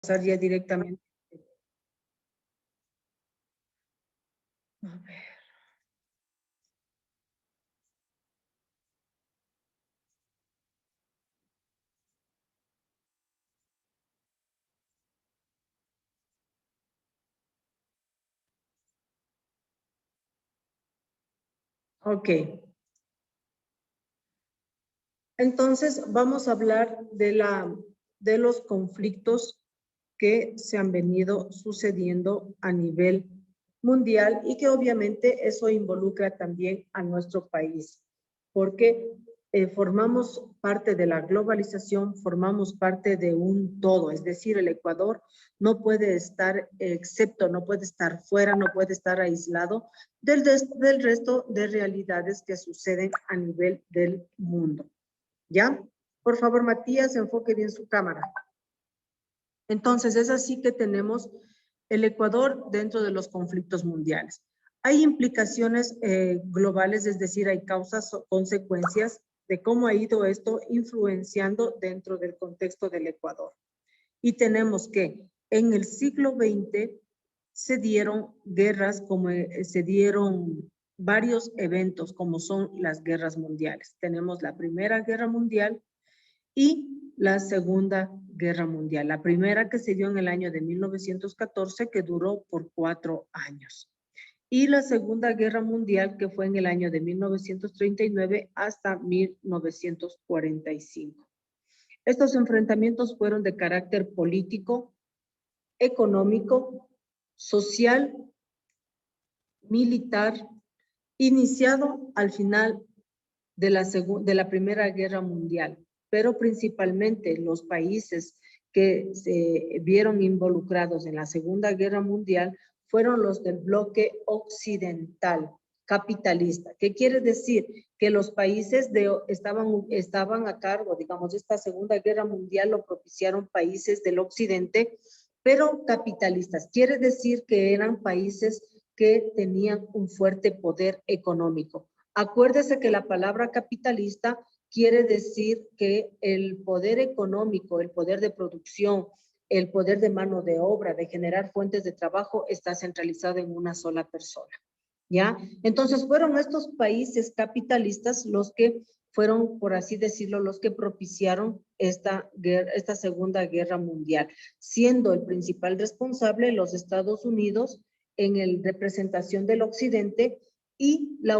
pasar ya directamente. A ver. Ok. Entonces, vamos a hablar de los conflictos que se han venido sucediendo a nivel mundial y que obviamente eso involucra también a nuestro país, porque formamos parte de la globalización, formamos parte de un todo, es decir, el Ecuador no puede estar excepto, no puede estar fuera, no puede estar aislado del resto de realidades que suceden a nivel del mundo. ¿Ya? Por favor, Matías, enfoque bien su cámara. Entonces, es así que tenemos el Ecuador dentro de los conflictos mundiales. Hay implicaciones globales, es decir, hay causas o consecuencias de cómo ha ido esto influenciando dentro del contexto del Ecuador. Y tenemos que en el siglo XX se dieron guerras, como se dieron varios eventos, como son las guerras mundiales. Tenemos la Primera Guerra Mundial y la Segunda Guerra Mundial. La primera que se dio en el año de 1914, que duró por 4 años. Y la Segunda Guerra Mundial, que fue en el año de 1939 hasta 1945. Estos enfrentamientos fueron de carácter político, económico, social, militar, iniciado al final de la Primera Guerra Mundial, pero principalmente los países que se vieron involucrados en la Segunda Guerra Mundial fueron los del bloque occidental capitalista. ¿Qué quiere decir? Que los países estaban a cargo, digamos, de esta Segunda Guerra Mundial lo propiciaron países del occidente, pero capitalistas. Quiere decir que eran países que tenían un fuerte poder económico. Acuérdese que la palabra capitalista quiere decir que el poder económico, el poder de producción, el poder de mano de obra, de generar fuentes de trabajo, está centralizado en una sola persona. ¿Ya? Entonces fueron estos países capitalistas los que fueron, por así decirlo, los que propiciaron esta Segunda Guerra Mundial, siendo el principal responsable los Estados Unidos en representación del Occidente y la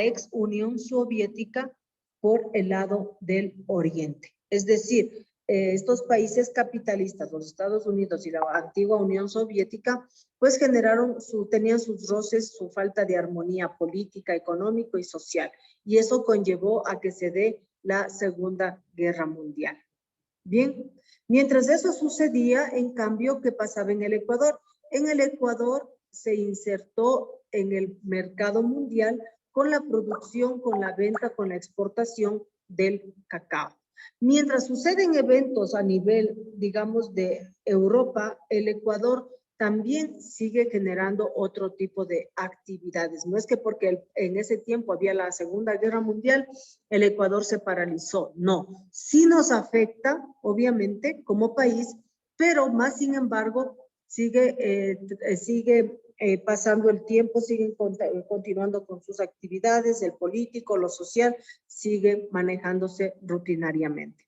ex Unión Soviética por el lado del Oriente. Es decir, estos países capitalistas, los Estados Unidos y la antigua Unión Soviética, pues tenían sus roces, su falta de armonía política, económico y social. Y eso conllevó a que se dé la Segunda Guerra Mundial. Bien, mientras eso sucedía, en cambio, ¿qué pasaba en el Ecuador? En el Ecuador se insertó en el mercado mundial con la producción, con la venta, con la exportación del cacao. Mientras suceden eventos a nivel, digamos, de Europa, el Ecuador también sigue generando otro tipo de actividades. No es que porque en ese tiempo había la Segunda Guerra Mundial, el Ecuador se paralizó. No, sí nos afecta, obviamente, como país, pero más sin embargo, sigue pasando el tiempo, siguen continuando con sus actividades, el político, lo social, sigue manejándose rutinariamente.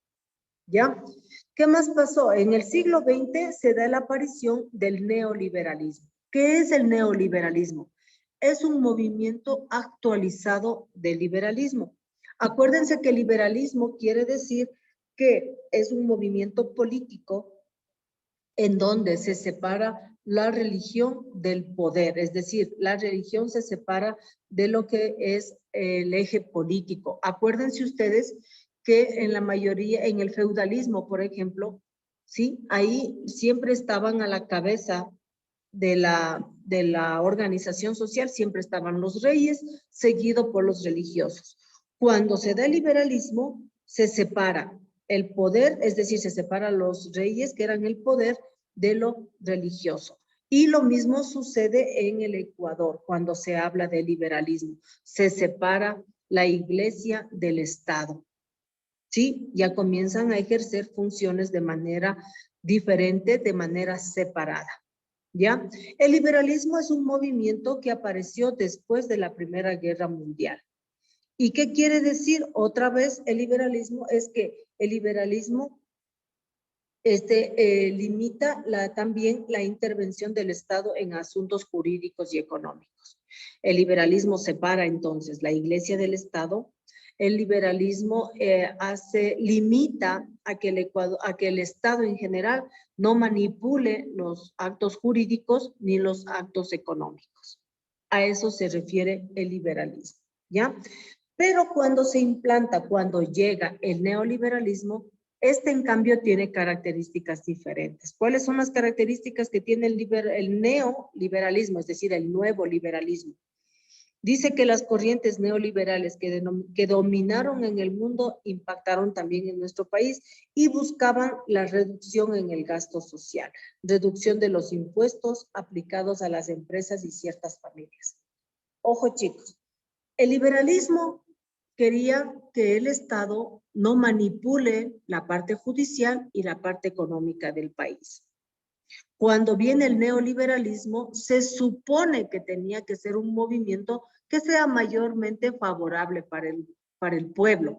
¿Ya? ¿Qué más pasó? En el siglo XX se da la aparición del neoliberalismo. ¿Qué es el neoliberalismo? Es un movimiento actualizado del liberalismo. Acuérdense que el liberalismo quiere decir que es un movimiento político en donde se separa la religión del poder, es decir, la religión se separa de lo que es el eje político. Acuérdense ustedes que en la mayoría, en el feudalismo, por ejemplo, ¿sí? Ahí siempre estaban a la cabeza de la organización social, siempre estaban los reyes, seguido por los religiosos. Cuando se da el liberalismo, se separa el poder, es decir, se separan los reyes, que eran el poder, de lo religioso. Y lo mismo sucede en el Ecuador cuando se habla de liberalismo. Se separa la iglesia del Estado. ¿Sí? Ya comienzan a ejercer funciones de manera diferente de manera separada. ¿Ya? El liberalismo es un movimiento que apareció después de la Primera Guerra Mundial. ¿Y qué quiere decir? Otra vez, el liberalismo es que el liberalismo limita también la intervención del Estado en asuntos jurídicos y económicos. El liberalismo separa entonces la Iglesia del Estado. El liberalismo limita a que el Estado en general no manipule los actos jurídicos ni los actos económicos. A eso se refiere el liberalismo, ¿ya? Pero cuando se implanta, cuando llega el neoliberalismo, en cambio tiene características diferentes. ¿Cuáles son las características que tiene el neoliberalismo, es decir, el nuevo liberalismo? Dice que las corrientes neoliberales que dominaron en el mundo impactaron también en nuestro país y buscaban la reducción en el gasto social, reducción de los impuestos aplicados a las empresas y ciertas familias. Ojo, chicos, el liberalismo quería que el Estado no manipule la parte judicial y la parte económica del país. Cuando viene el neoliberalismo, se supone que tenía que ser un movimiento que sea mayormente favorable para el pueblo,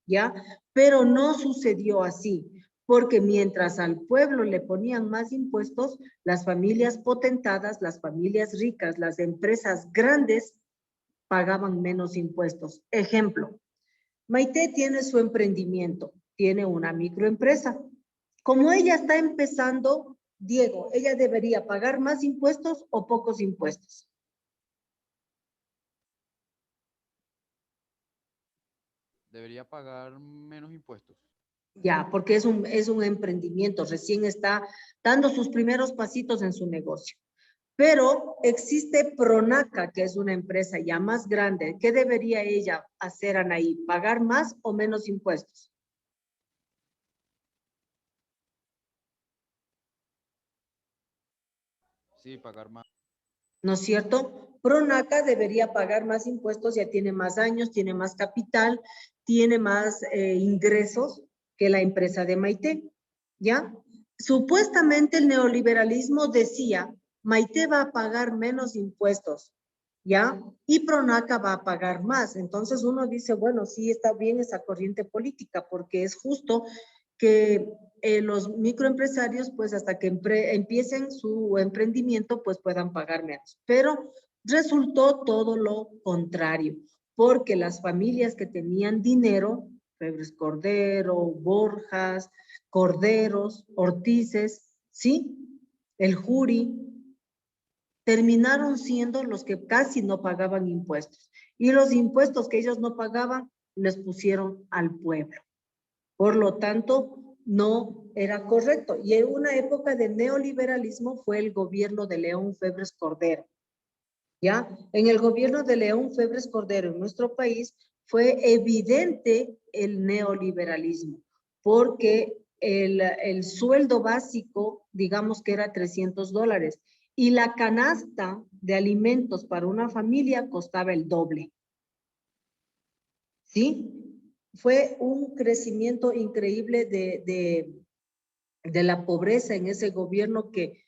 ¿ya? Pero no sucedió así, porque mientras al pueblo le ponían más impuestos, las familias potentadas, las familias ricas, las empresas grandes pagaban menos impuestos. Ejemplo, Maite tiene su emprendimiento, tiene una microempresa. Como ella está empezando, Diego, ¿ella debería pagar más impuestos o pocos impuestos? Debería pagar menos impuestos. Ya, porque es un emprendimiento, recién está dando sus primeros pasitos en su negocio. Pero existe Pronaca, que es una empresa ya más grande. ¿Qué debería ella hacer, Anaí? ¿Pagar más o menos impuestos? Sí, pagar más. ¿No es cierto? Pronaca debería pagar más impuestos, ya tiene más años, tiene más capital, tiene más ingresos que la empresa de Maite, ¿ya? Supuestamente el neoliberalismo decía, Maite va a pagar menos impuestos, ¿ya? Y Pronaca va a pagar más. Entonces uno dice, bueno, sí está bien esa corriente política, porque es justo que los microempresarios, pues hasta que empiecen su emprendimiento, pues puedan pagar menos. Pero resultó todo lo contrario, porque las familias que tenían dinero, Febres Cordero, Borjas, Corderos, Ortices, ¿sí? El Juri, terminaron siendo los que casi no pagaban impuestos. Y los impuestos que ellos no pagaban, les pusieron al pueblo. Por lo tanto, no era correcto. Y en una época de neoliberalismo fue el gobierno de León Febres Cordero. ¿Ya? En el gobierno de León Febres Cordero en nuestro país fue evidente el neoliberalismo, porque el sueldo básico, digamos que era $300, y la canasta de alimentos para una familia costaba el doble. ¿Sí? Fue un crecimiento increíble de la pobreza en ese gobierno que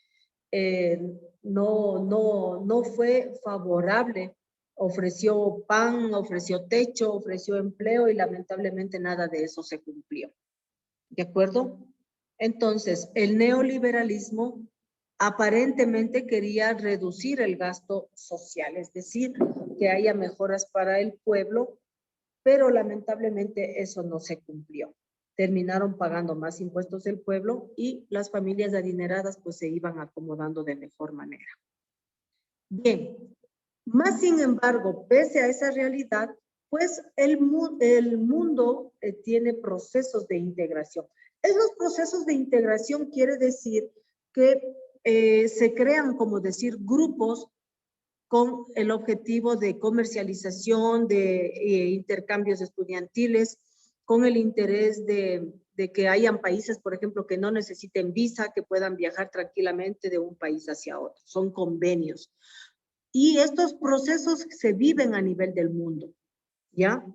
no fue favorable. Ofreció pan, ofreció techo, ofreció empleo y lamentablemente nada de eso se cumplió. ¿De acuerdo? Entonces, el neoliberalismo aparentemente quería reducir el gasto social, es decir, que haya mejoras para el pueblo, pero lamentablemente eso no se cumplió. Terminaron pagando más impuestos el pueblo y las familias adineradas pues se iban acomodando de mejor manera. Bien, más sin embargo, pese a esa realidad, pues el mundo tiene procesos de integración. Esos procesos de integración quiere decir que se crean, como decir, grupos con el objetivo de comercialización, de intercambios estudiantiles, con el interés de que hayan países, por ejemplo, que no necesiten visa, que puedan viajar tranquilamente de un país hacia otro. Son convenios. Y estos procesos se viven a nivel del mundo, ¿ya?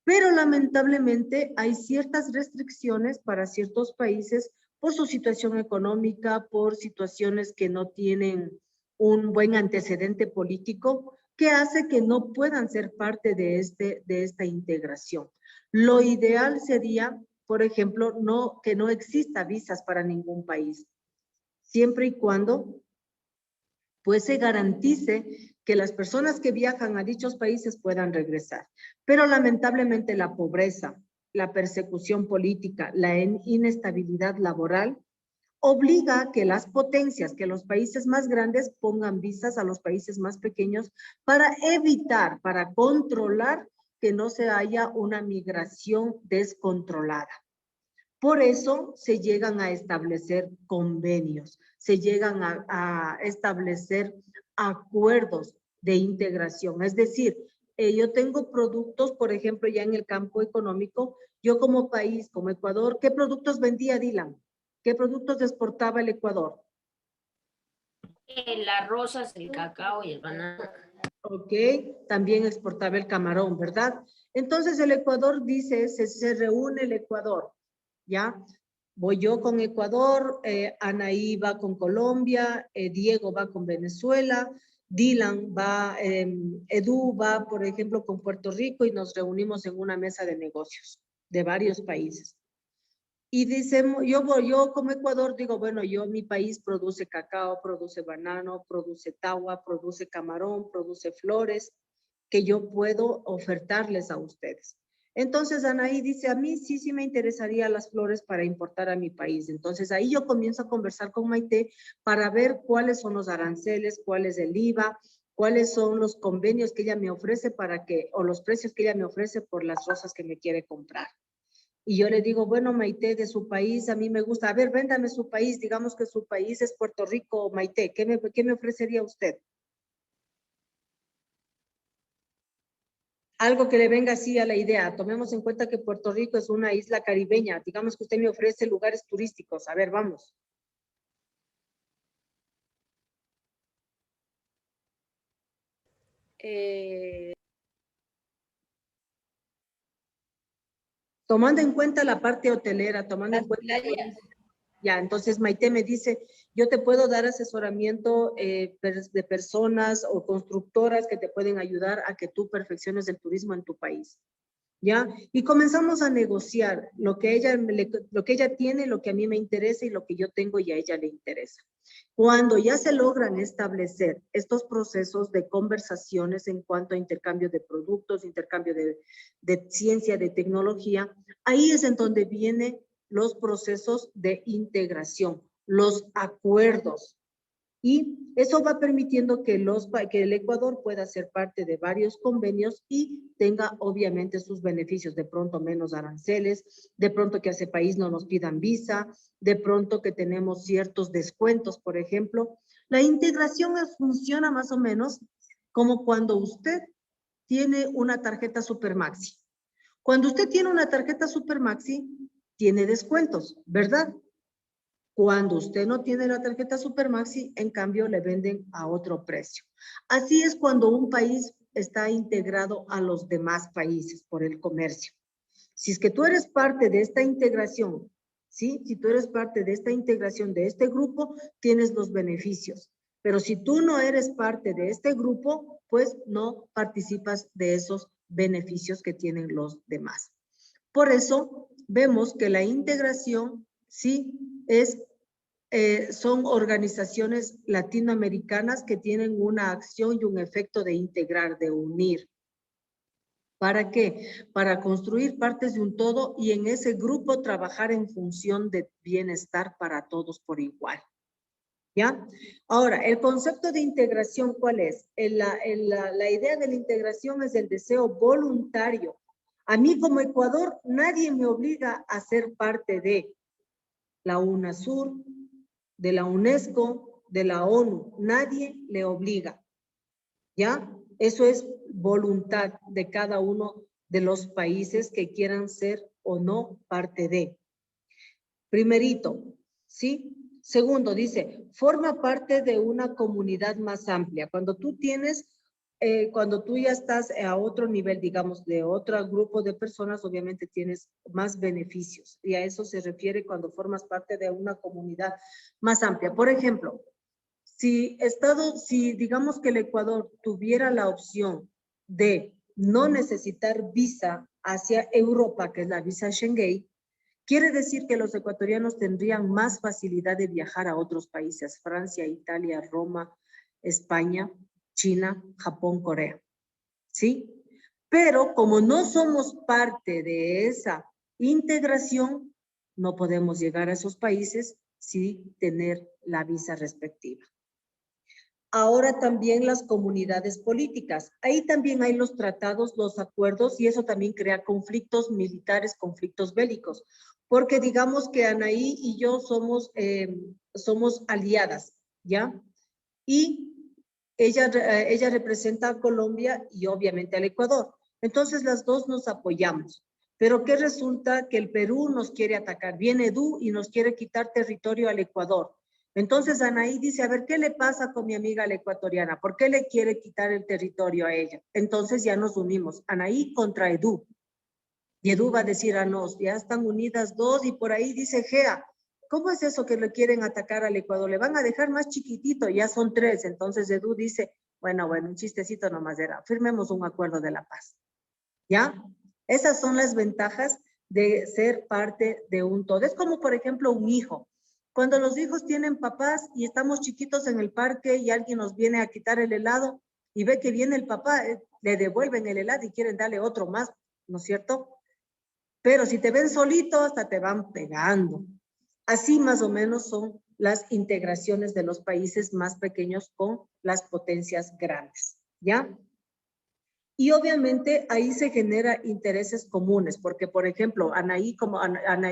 Pero lamentablemente hay ciertas restricciones para ciertos países por su situación económica, por situaciones que no tienen un buen antecedente político, que hace que no puedan ser parte de esta integración. Lo ideal sería, por ejemplo, que no exista visas para ningún país, siempre y cuando pues se garantice que las personas que viajan a dichos países puedan regresar. Pero lamentablemente la pobreza, la persecución política, la inestabilidad laboral obliga a que las potencias, que los países más grandes pongan visas a los países más pequeños para evitar, para controlar que no se haya una migración descontrolada. Por eso se llegan a establecer convenios, se llegan a establecer acuerdos de integración. Es decir, yo tengo productos, por ejemplo, ya en el campo económico, yo como país, como Ecuador, ¿qué productos vendía Dylan? ¿Qué productos exportaba el Ecuador? Las rosas, el cacao y el banano. Ok, también exportaba el camarón, ¿verdad? Entonces el Ecuador dice, se reúne el Ecuador, ¿ya? Voy yo con Ecuador, Anaí va con Colombia, Diego va con Venezuela, Dylan va, Edu va, por ejemplo, con Puerto Rico y nos reunimos en una mesa de negocios de varios países. Y dice, yo como Ecuador digo, bueno, mi país produce cacao, produce banano, produce tagua, produce camarón, produce flores, que yo puedo ofertarles a ustedes. Entonces Anaí dice, a mí sí me interesaría las flores para importar a mi país. Entonces ahí yo comienzo a conversar con Maite para ver cuáles son los aranceles, cuál es el IVA, cuáles son los convenios que ella me ofrece o los precios que ella me ofrece por las rosas que me quiere comprar. Y yo le digo, bueno, Maite, de su país, a mí me gusta, a ver, véndame su país, digamos que su país es Puerto Rico, Maite, ¿qué me ofrecería usted? Algo que le venga así a la idea. Tomemos en cuenta que Puerto Rico es una isla caribeña, digamos que usted me ofrece lugares turísticos, a ver, vamos. Tomando en cuenta la parte hotelera, tomando en cuenta... Ya, entonces Maite me dice, yo te puedo dar asesoramiento de personas o constructoras que te pueden ayudar a que tú perfecciones el turismo en tu país. ¿Ya? Y comenzamos a negociar lo que ella tiene, lo que a mí me interesa y lo que yo tengo y a ella le interesa. Cuando ya se logran establecer estos procesos de conversaciones en cuanto a intercambio de productos, intercambio de ciencia, de tecnología, ahí es en donde vienen los procesos de integración, los acuerdos. Y eso va permitiendo que el Ecuador pueda ser parte de varios convenios y tenga obviamente sus beneficios, de pronto menos aranceles, de pronto que a ese país no nos pidan visa, de pronto que tenemos ciertos descuentos, por ejemplo. La integración funciona más o menos como cuando usted tiene una tarjeta Supermaxi. Cuando usted tiene una tarjeta Supermaxi, tiene descuentos, ¿verdad? Cuando usted no tiene la tarjeta Supermaxi, en cambio le venden a otro precio. Así es cuando un país está integrado a los demás países por el comercio. Si es que tú eres parte de esta integración, ¿sí? Si tú eres parte de esta integración, de este grupo, tienes los beneficios. Pero si tú no eres parte de este grupo, pues no participas de esos beneficios que tienen los demás. Por eso vemos que la integración, sí, son organizaciones latinoamericanas que tienen una acción y un efecto de integrar, de unir. ¿Para qué? Para construir partes de un todo y en ese grupo trabajar en función de bienestar para todos por igual. ¿Ya? Ahora, el concepto de integración, ¿cuál es? La idea de la integración es el deseo voluntario. A mí como Ecuador, nadie me obliga a ser parte de la UNASUR, de la UNESCO, de la ONU. Nadie le obliga. ¿Ya? Eso es voluntad de cada uno de los países que quieran ser o no parte de. Primerito, ¿sí? Segundo, dice, forma parte de una comunidad más amplia. Cuando tú tienes cuando tú ya estás a otro nivel, digamos, de otro grupo de personas, obviamente tienes más beneficios. Y a eso se refiere cuando formas parte de una comunidad más amplia. Por ejemplo, si digamos que el Ecuador tuviera la opción de no necesitar visa hacia Europa, que es la visa Schengen, quiere decir que los ecuatorianos tendrían más facilidad de viajar a otros países, Francia, Italia, Roma, España, China, Japón, Corea. ¿Sí? Pero como no somos parte de esa integración, no podemos llegar a esos países sin tener la visa respectiva. Ahora también las comunidades políticas. Ahí también hay los tratados, los acuerdos, y eso también crea conflictos militares, conflictos bélicos. Porque digamos que Anaí y yo somos aliadas, ¿ya? Y ella representa a Colombia y obviamente al Ecuador. Entonces las dos nos apoyamos. Pero ¿qué resulta? Que el Perú nos quiere atacar. Viene Edu y nos quiere quitar territorio al Ecuador. Entonces Anaí dice, a ver, ¿qué le pasa con mi amiga la ecuatoriana? ¿Por qué le quiere quitar el territorio a ella? Entonces ya nos unimos, Anaí contra Edu. Y Edu va a decir a nos, ya están unidas dos, y por ahí dice Gea, ¿cómo es eso que le quieren atacar al Ecuador? Le van a dejar más chiquitito, ya son tres. Entonces Edu dice, bueno, un chistecito nomás era, firmemos un acuerdo de la paz. ¿Ya? Esas son las ventajas de ser parte de un todo. Es como, por ejemplo, un hijo. Cuando los hijos tienen papás y estamos chiquitos en el parque y alguien nos viene a quitar el helado y ve que viene el papá, le devuelven el helado y quieren darle otro más, ¿no es cierto? Pero si te ven solito, hasta te van pegando. Así más o menos son las integraciones de los países más pequeños con las potencias grandes, ¿ya? Y obviamente ahí se genera intereses comunes, porque por ejemplo, Anaí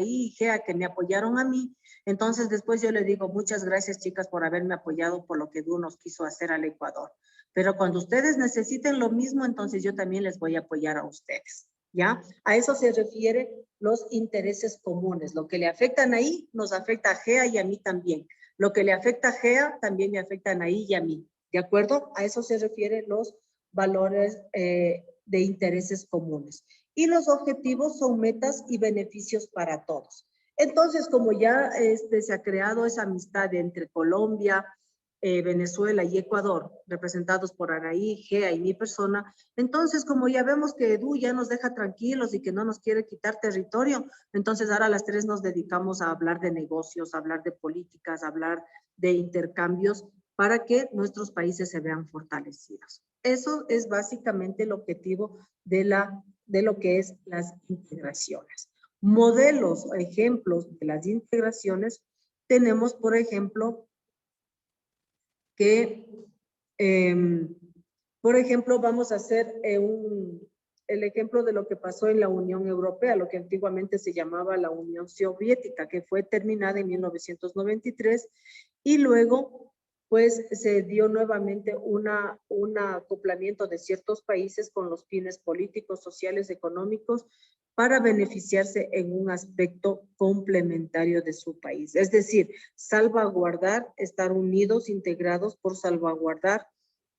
y Gea que me apoyaron a mí, entonces después yo le digo, muchas gracias chicas por haberme apoyado por lo que Edu nos quiso hacer al Ecuador. Pero cuando ustedes necesiten lo mismo, entonces yo también les voy a apoyar a ustedes, ¿ya? A eso se refiere los intereses comunes. Lo que le afecta a Anaí nos afecta a Gea y a mí también. Lo que le afecta a Gea también me afecta a Anaí y a mí, ¿de acuerdo? A eso se refieren los valores de intereses comunes. Y los objetivos son metas y beneficios para todos. Entonces, como ya se ha creado esa amistad entre Colombia, Venezuela y Ecuador, representados por Anaí, Gea y mi persona, entonces como ya vemos que Edu ya nos deja tranquilos y que no nos quiere quitar territorio, entonces ahora las tres nos dedicamos a hablar de negocios, a hablar de políticas, a hablar de intercambios para que nuestros países se vean fortalecidos. Eso es básicamente el objetivo de lo que es las integraciones. Modelos o ejemplos de las integraciones tenemos, por ejemplo, que, por ejemplo, vamos a hacer el ejemplo de lo que pasó en la Unión Europea, lo que antiguamente se llamaba la Unión Soviética, que fue terminada en 1993 y luego pues se dio nuevamente un acoplamiento de ciertos países con los fines políticos, sociales, económicos, para beneficiarse en un aspecto complementario de su país. Es decir, salvaguardar, estar unidos, integrados por salvaguardar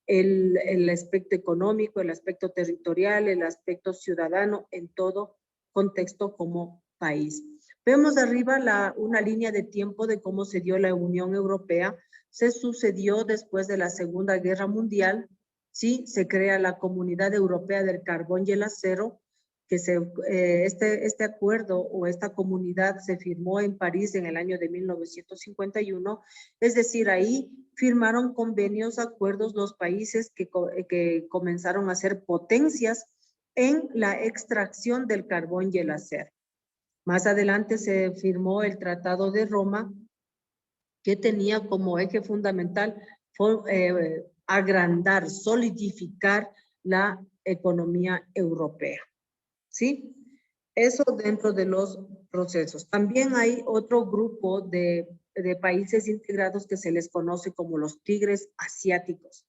el aspecto económico, el aspecto territorial, el aspecto ciudadano en todo contexto como país. Vemos arriba una línea de tiempo de cómo se dio la Unión Europea. Se sucedió después de la Segunda Guerra Mundial, ¿sí? Se crea la Comunidad Europea del Carbón y el Acero, que este acuerdo o esta comunidad se firmó en París en el año de 1951, es decir, ahí firmaron convenios, acuerdos los países que comenzaron a ser potencias en la extracción del carbón y el acero. Más adelante se firmó el Tratado de Roma, que tenía como eje fundamental agrandar, solidificar la economía europea. ¿Sí? Eso dentro de los procesos. También hay otro grupo de países integrados que se les conoce como los tigres asiáticos.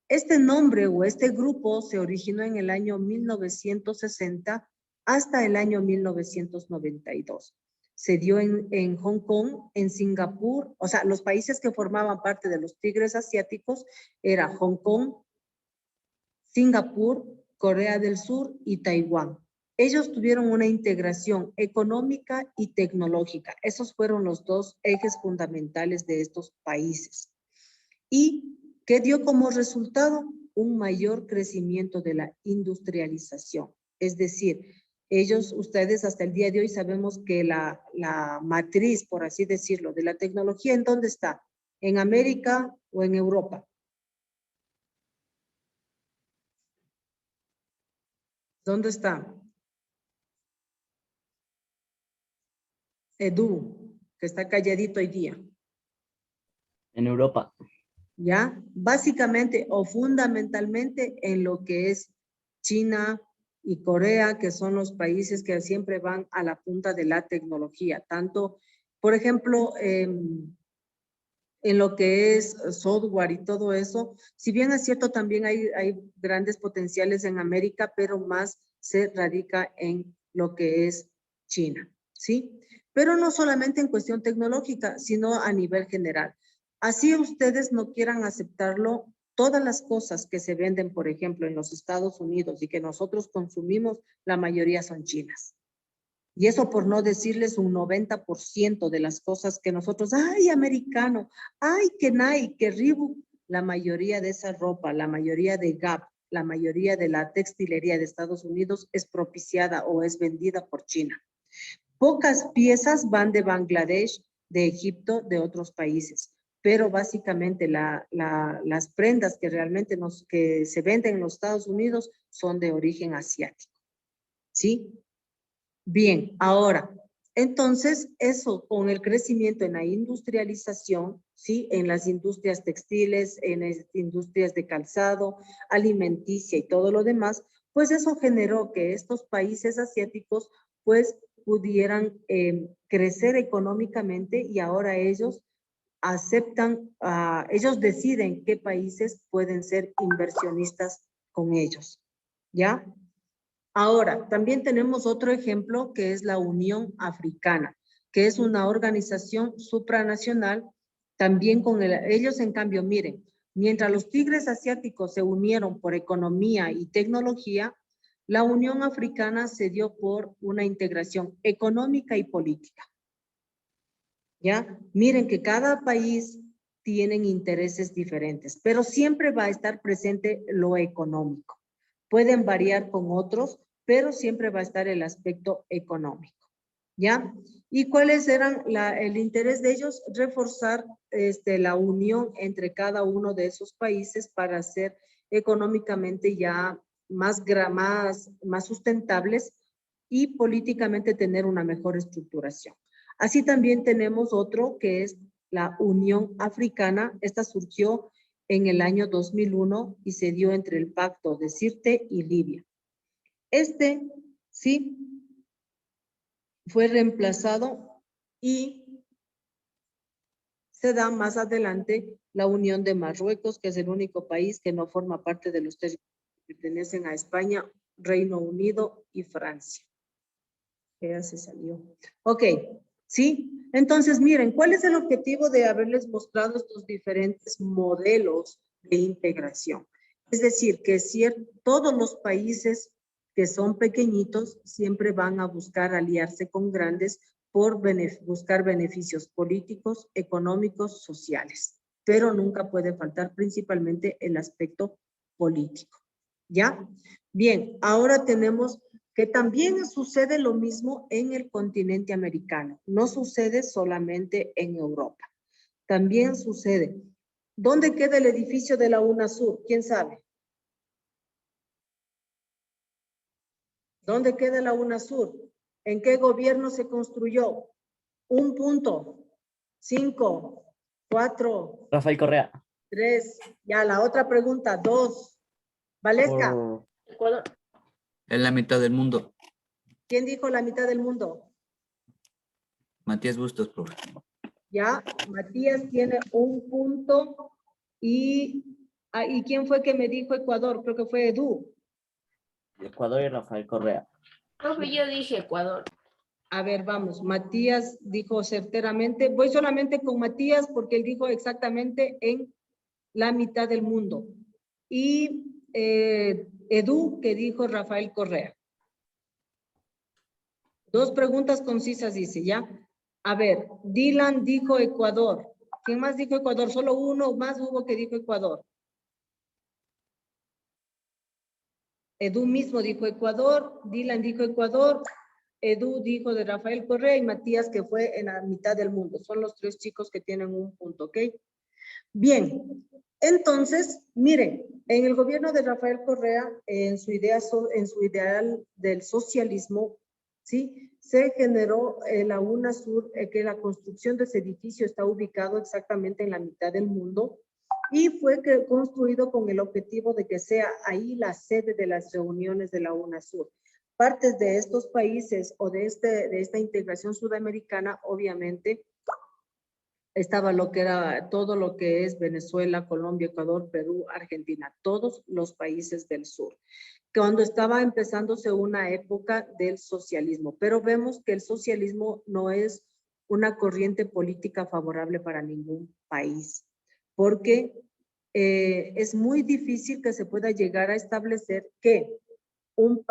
Este nombre o este grupo se originó en el año 1960 hasta el año 1992. Se dio en Hong Kong, en Singapur, o sea, los países que formaban parte de los tigres asiáticos era Hong Kong, Singapur, Corea del Sur y Taiwán. Ellos tuvieron una integración económica y tecnológica. Esos fueron los dos ejes fundamentales de estos países. ¿Y qué dio como resultado? Un mayor crecimiento de la industrialización. Es decir, ustedes hasta el día de hoy sabemos que la matriz, por así decirlo, de la tecnología, ¿en dónde está? ¿En América o en Europa? ¿Dónde está? Edu, que está calladito hoy día. En Europa. ¿Ya? Básicamente o fundamentalmente en lo que es China y Corea, que son los países que siempre van a la punta de la tecnología. Tanto, por ejemplo, en lo que es software y todo eso, si bien es cierto, también hay grandes potenciales en América, pero más se radica en lo que es China, ¿sí? Pero no solamente en cuestión tecnológica, sino a nivel general. Así ustedes no quieran aceptarlo, todas las cosas que se venden, por ejemplo, en los Estados Unidos y que nosotros consumimos, la mayoría son chinas. Y eso por no decirles un 90% de las cosas que nosotros, ay, americano, ay, que Nike, que Reebok, la mayoría de esa ropa, la mayoría de Gap, la mayoría de la textilería de Estados Unidos es propiciada o es vendida por China. Pocas piezas van de Bangladesh, de Egipto, de otros países, pero básicamente las prendas que realmente que se venden en los Estados Unidos son de origen asiático, ¿sí? Bien, ahora, entonces eso con el crecimiento en la industrialización, ¿sí? En las industrias textiles, en las industrias de calzado, alimenticia y todo lo demás, pues eso generó que estos países asiáticos pues pudieran crecer económicamente y ahora ellos aceptan, ellos deciden qué países pueden ser inversionistas con ellos, ¿ya? Ahora, también tenemos otro ejemplo que es la Unión Africana, que es una organización supranacional, también con ellos en cambio, miren, mientras los tigres asiáticos se unieron por economía y tecnología, la Unión Africana se dio por una integración económica y política. ¿Ya? Miren que cada país tienen intereses diferentes, pero siempre va a estar presente lo económico. Pueden variar con otros, pero siempre va a estar el aspecto económico, ¿ya? ¿Y cuáles eran el interés de ellos? Reforzar la unión entre cada uno de esos países para ser económicamente ya más sustentables y políticamente tener una mejor estructuración. Así también tenemos otro que es la Unión Africana. Esta surgió en el año 2001 y se dio entre el Pacto de Sirte y Libia. Sí, fue reemplazado y se da más adelante la Unión de Marruecos, que es el único país que no forma parte de los territorios que pertenecen a España, Reino Unido y Francia. Ya se salió. Ok, ¿sí? Entonces, miren, ¿cuál es el objetivo de haberles mostrado estos diferentes modelos de integración? Es decir, que todos los países que son pequeñitos siempre van a buscar aliarse con grandes por buscar beneficios políticos, económicos, sociales. Pero nunca puede faltar principalmente el aspecto político. ¿Ya? Bien, ahora tenemos que también sucede lo mismo en el continente americano. No sucede solamente en Europa. También sucede. ¿Dónde queda el edificio de la UNASUR? ¿Quién sabe? ¿Dónde queda la UNASUR? ¿En qué gobierno se construyó? 1 punto. 5, 4. Rafael Correa. 3. Ya, la otra pregunta. 2. Valesca. Ecuador. En la mitad del mundo. ¿Quién dijo la mitad del mundo? Matías Bustos, profe. Ya, Matías tiene 1 punto y ¿quién fue que me dijo Ecuador? Creo que fue Edu. Ecuador y Rafael Correa. Profe, yo dije Ecuador. A ver, vamos, Matías dijo certeramente, voy solamente con Matías porque él dijo exactamente en la mitad del mundo. Y Edu, ¿qué dijo Rafael Correa? 2 preguntas concisas dice, ¿ya? A ver, Dylan dijo Ecuador. ¿Quién más dijo Ecuador? Solo uno más hubo que dijo Ecuador. Edu mismo dijo Ecuador, Dylan dijo Ecuador, Edu dijo de Rafael Correa y Matías que fue en la mitad del mundo. Son los 3 chicos que tienen un punto, ¿ok? Bien, entonces, miren, en el gobierno de Rafael Correa, en su ideal del socialismo, ¿sí? Se generó la UNASUR, que la construcción de ese edificio está ubicado exactamente en la mitad del mundo y fue construido con el objetivo de que sea ahí la sede de las reuniones de la UNASUR. Partes de estos países o de esta integración sudamericana, obviamente, estaba lo que era todo lo que es Venezuela, Colombia, Ecuador, Perú, Argentina, todos los países del sur, cuando estaba empezándose una época del socialismo. Pero vemos que el socialismo no es una corriente política favorable para ningún país, porque es muy difícil que se pueda llegar a establecer que un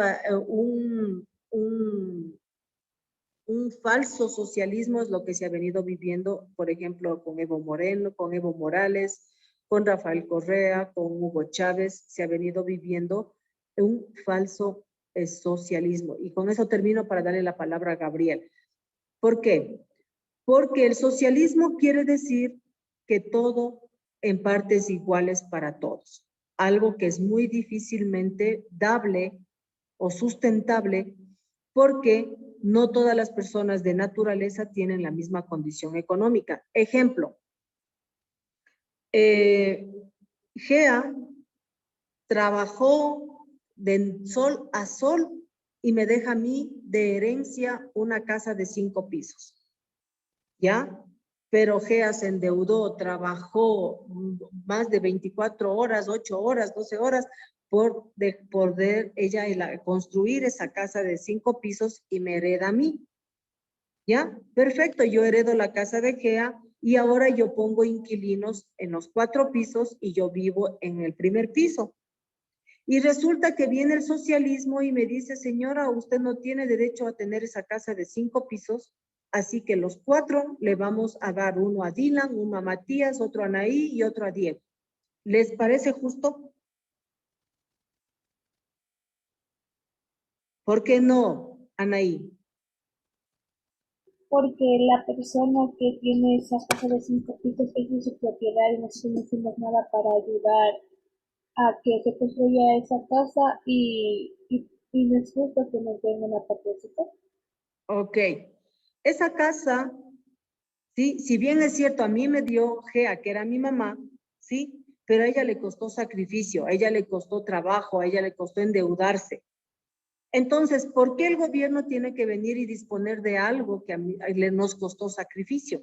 falso socialismo es lo que se ha venido viviendo, por ejemplo, con Evo Moreno, con Evo Morales, con Rafael Correa, con Hugo Chávez, se ha venido viviendo un falso socialismo. Y con eso termino para darle la palabra a Gabriel. ¿Por qué? Porque el socialismo quiere decir que todo en partes iguales para todos. Algo que es muy difícilmente dable o sustentable porque no todas las personas de naturaleza tienen la misma condición económica. Ejemplo, Gea trabajó de sol a sol y me deja a mí de herencia una casa de 5 pisos. ¿Ya? Pero Gea se endeudó, trabajó más de 24 horas, 8 horas, 12 horas por poder ella construir esa casa de 5 pisos y me hereda a mí. ¿Ya? Perfecto, yo heredo la casa de Gea y ahora yo pongo inquilinos en los 4 pisos y yo vivo en el primer piso. Y resulta que viene el socialismo y me dice, señora, usted no tiene derecho a tener esa casa de 5 pisos, así que los 4 le vamos a dar, uno a Dylan, uno a Matías, otro a Anaí y otro a Diego. ¿Les parece justo? ¿Por qué no, Anaí? Porque la persona que tiene esa casa de 5 pisos es de su propiedad y nosotros no hicimos nada para ayudar a que se construya esa casa y no es justo que nos den una partecita. Ok. Esa casa, ¿sí? Si bien es cierto, a mí me dio Gea, que era mi mamá, ¿sí? Pero a ella le costó sacrificio, a ella le costó trabajo, a ella le costó endeudarse. Entonces, ¿por qué el gobierno tiene que venir y disponer de algo que nos costó sacrificio?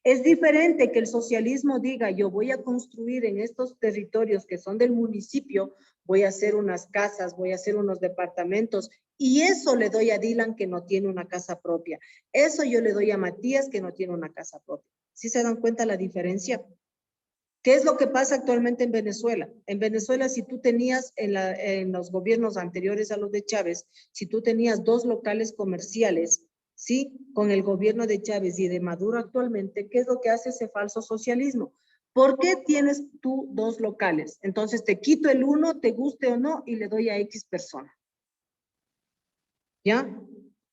Es diferente que el socialismo diga, yo voy a construir en estos territorios que son del municipio, voy a hacer unas casas, voy a hacer unos departamentos, y eso le doy a Dylan que no tiene una casa propia. Eso yo le doy a Matías que no tiene una casa propia. ¿Sí se dan cuenta la diferencia? ¿Qué es lo que pasa actualmente en Venezuela? En Venezuela, si tú tenías en los gobiernos anteriores a los de Chávez, si tú tenías 2 locales comerciales, ¿sí? Con el gobierno de Chávez y de Maduro actualmente, ¿qué es lo que hace ese falso socialismo? ¿Por qué tienes tú 2 locales? Entonces te quito el uno, te guste o no, y le doy a X persona. ¿Ya?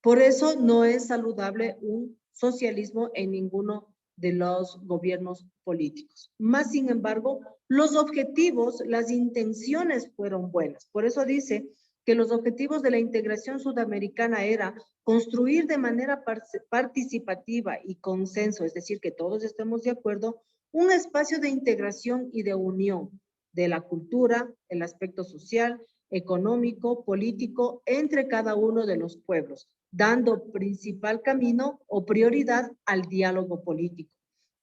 Por eso no es saludable un socialismo en ninguno de los gobiernos políticos. Más sin embargo, los objetivos, las intenciones fueron buenas. Por eso dice que los objetivos de la integración sudamericana era construir de manera participativa y consenso, es decir, que todos estemos de acuerdo, un espacio de integración y de unión de la cultura, el aspecto social, económico, político, entre cada uno de los pueblos, dando principal camino o prioridad al diálogo político,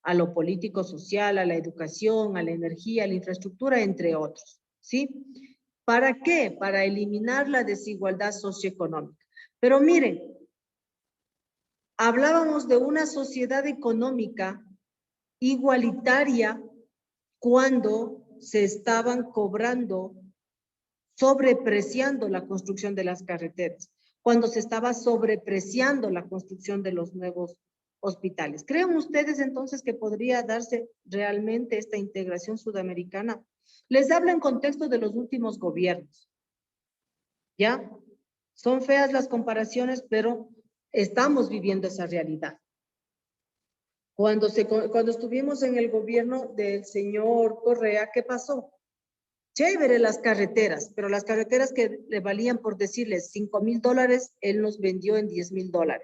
a lo político social, a la educación, a la energía, a la infraestructura, entre otros, ¿sí? ¿Para qué? Para eliminar la desigualdad socioeconómica. Pero miren, hablábamos de una sociedad económica igualitaria cuando se estaban cobrando sobrepreciando la construcción de las carreteras, cuando se estaba sobrepreciando la construcción de los nuevos hospitales. ¿Creen ustedes entonces que podría darse realmente esta integración sudamericana? Les hablo en contexto de los últimos gobiernos. ¿Ya? Son feas las comparaciones, pero estamos viviendo esa realidad. Cuando estuvimos en el gobierno del señor Correa, ¿qué pasó? Chévere las carreteras, pero las carreteras que le valían, por decirles, $5,000, él nos vendió en $10,000.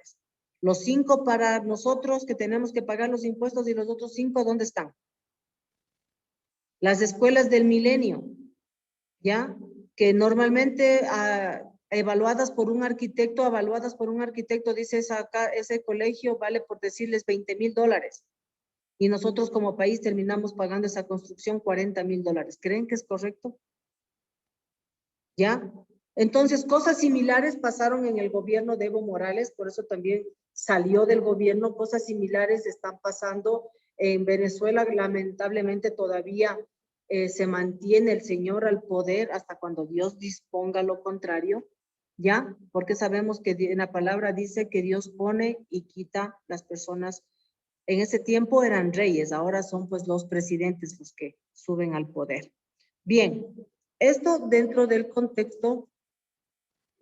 Los 5 para nosotros que tenemos que pagar los impuestos y los otros 5, ¿dónde están? Las escuelas del milenio, ¿ya? Que normalmente evaluadas por un arquitecto, dice ese colegio vale, por decirles, $20,000. Y nosotros como país terminamos pagando esa construcción $40,000. ¿Creen que es correcto? ¿Ya? Entonces, cosas similares pasaron en el gobierno de Evo Morales, por eso también salió del gobierno. Cosas similares están pasando en Venezuela. Lamentablemente todavía se mantiene el señor al poder hasta cuando Dios disponga lo contrario, ¿ya? Porque sabemos que en la palabra dice que Dios pone y quita las personas. En ese tiempo eran reyes, ahora son pues los presidentes los que suben al poder. Bien, esto dentro del contexto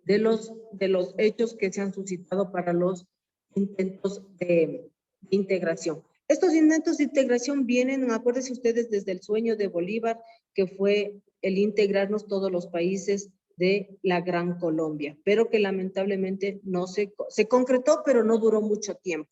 de los hechos que se han suscitado para los intentos de integración. Estos intentos de integración vienen, acuérdense ustedes, desde el sueño de Bolívar, que fue el integrarnos todos los países de la Gran Colombia, pero que lamentablemente no se concretó, pero no duró mucho tiempo.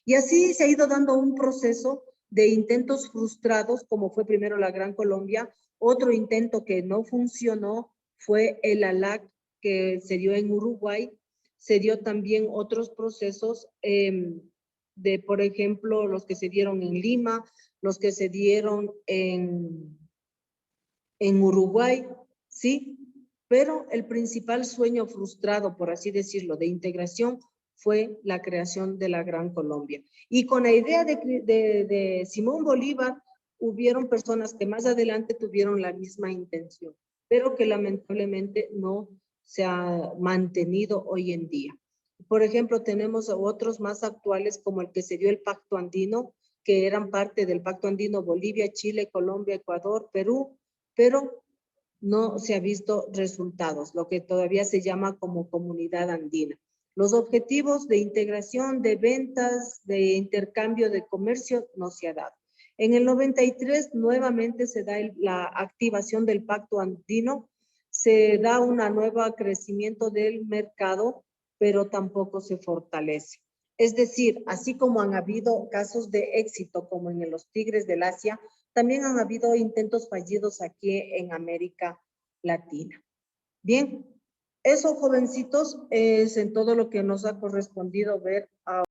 Y así se ha ido dando un proceso de intentos frustrados, como fue primero la Gran Colombia. Otro intento que no funcionó fue el ALAC, que se dio en Uruguay. Se dio también otros procesos de, por ejemplo, los que se dieron en Lima, los que se dieron en Uruguay, ¿sí? Pero el principal sueño frustrado, por así decirlo, de integración fue la creación de la Gran Colombia. Y con la idea de Simón Bolívar, hubieron personas que más adelante tuvieron la misma intención, pero que lamentablemente no se ha mantenido hoy en día. Por ejemplo, tenemos otros más actuales, como el que se dio el Pacto Andino, que eran parte del Pacto Andino Bolivia, Chile, Colombia, Ecuador, Perú, pero no se ha visto resultados, lo que todavía se llama como Comunidad Andina. Los objetivos de integración, de ventas, de intercambio de comercio no se ha dado. En el 93 nuevamente se da la activación del Pacto Andino, se da un nuevo crecimiento del mercado, pero tampoco se fortalece. Es decir, así como han habido casos de éxito, como en los Tigres del Asia, también han habido intentos fallidos aquí en América Latina. Bien, eso, jovencitos, es en todo lo que nos ha correspondido ver ahora.